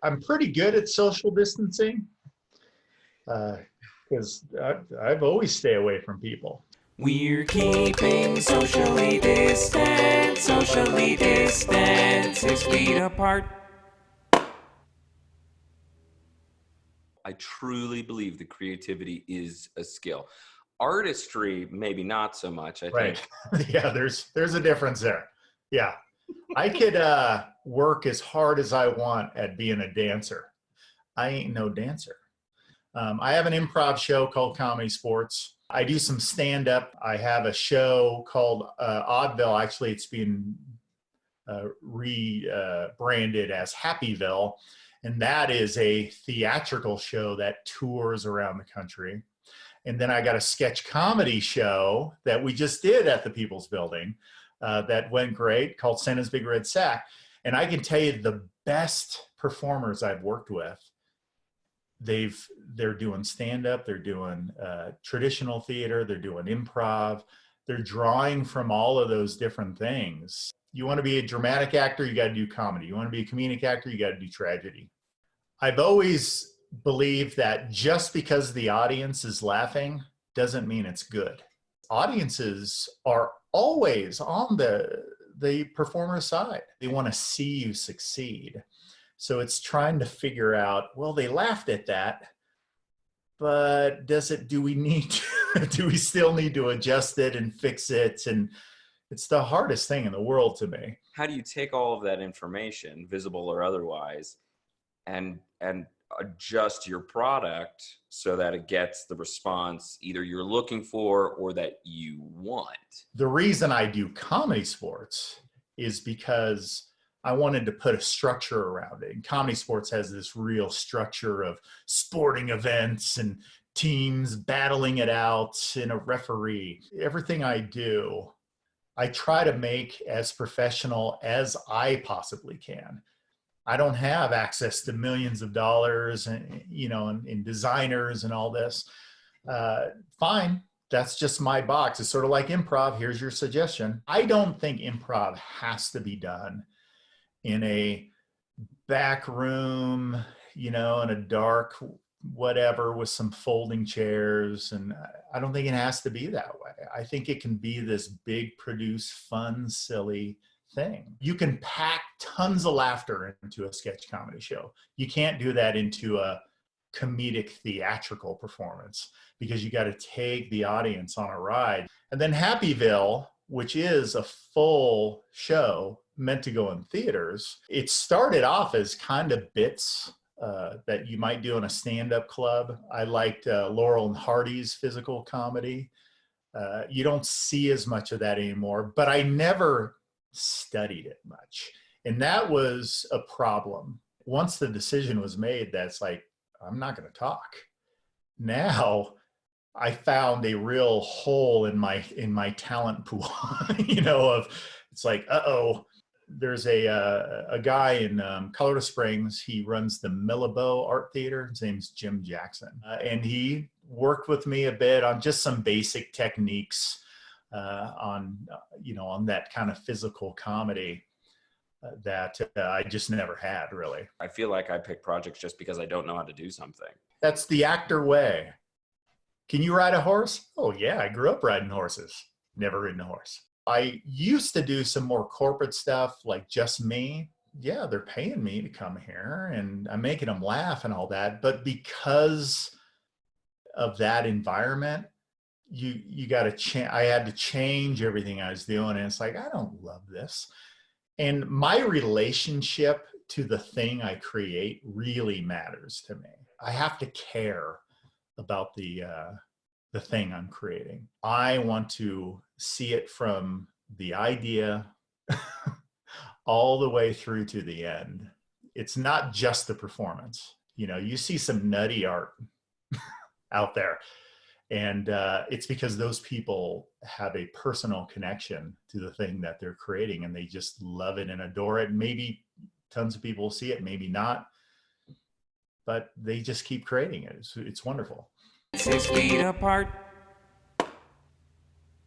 I'm pretty good at social distancing because I've always stay away from people. We're keeping socially distant, 6 feet apart. I truly believe that creativity is a skill. Artistry, maybe not so much. I Right. think Yeah, there's a difference there. Yeah. I could work as hard as I want at being a dancer. I ain't no dancer. I have an improv show called Comedy Sports. I do some stand up. I have a show called Oddville. Actually, it's being rebranded as Happyville. And that is a theatrical show that tours around the country. And then I got a sketch comedy show that we just did at the People's Building that went great called Santa's Big Red Sack. And I can tell you the best performers I've worked with, they're doing stand-up, they're doing traditional theater, they're doing improv, they're drawing from all of those different things. You want to be a dramatic actor, you got to do comedy. You want to be a comedic actor, you got to do tragedy. I've always believed that just because the audience is laughing doesn't mean it's good. Audiences are always on the performer's side. They want to see you succeed. So it's trying to figure out, well, they laughed at that, but do we still need to adjust it and fix it? And it's the hardest thing in the world to me. how do you take all of that information, visible or otherwise, and adjust your product so that it gets the response either you're looking for or that you want? The reason I do Comedy Sports is because I wanted to put a structure around it. And Comedy Sports has this real structure of sporting events and teams battling it out and a referee. Everything I do, I try to make as professional as I possibly can. I don't have access to millions of dollars and, and designers and all this. Fine. That's just my box. It's sort of like improv. Here's your suggestion. I don't think improv has to be done in a back room, in a dark whatever with some folding chairs. And I don't think it has to be that way. I think it can be this big, produced, fun, silly thing. You can pack tons of laughter into a sketch comedy show. You can't do that into a comedic theatrical performance because you got to take the audience on a ride. And then Happyville, which is a full show meant to go in theaters, it started off as kind of bits that you might do in a stand-up club. I liked Laurel and Hardy's physical comedy. You don't see as much of that anymore, but I never studied it much. And that was a problem. Once the decision was made, that's like, I'm not going to talk. Now I found a real hole in my talent pool, of it's like, there's a guy in Colorado Springs. He runs the Millabo Art Theater. His name's Jim Jackson. And he worked with me a bit on just some basic techniques on that kind of physical comedy that I just never had, really. I feel like I pick projects just because I don't know how to do something. That's the actor way. Can you ride a horse? Oh, yeah, I grew up riding horses. Never ridden a horse. I used to do some more corporate stuff, like just me. Yeah, they're paying me to come here and I'm making them laugh and all that. But because of that environment, you got to change. I had to change everything I was doing. And it's like, I don't love this. And my relationship to the thing I create really matters to me. I have to care about the thing I'm creating. I want to see it from the idea all the way through to the end. It's not just the performance. You see some nutty art out there. And it's because those people have a personal connection to the thing that they're creating and they just love it and adore it. Maybe tons of people see it, maybe not, but they just keep creating it. It's wonderful. 6 feet apart.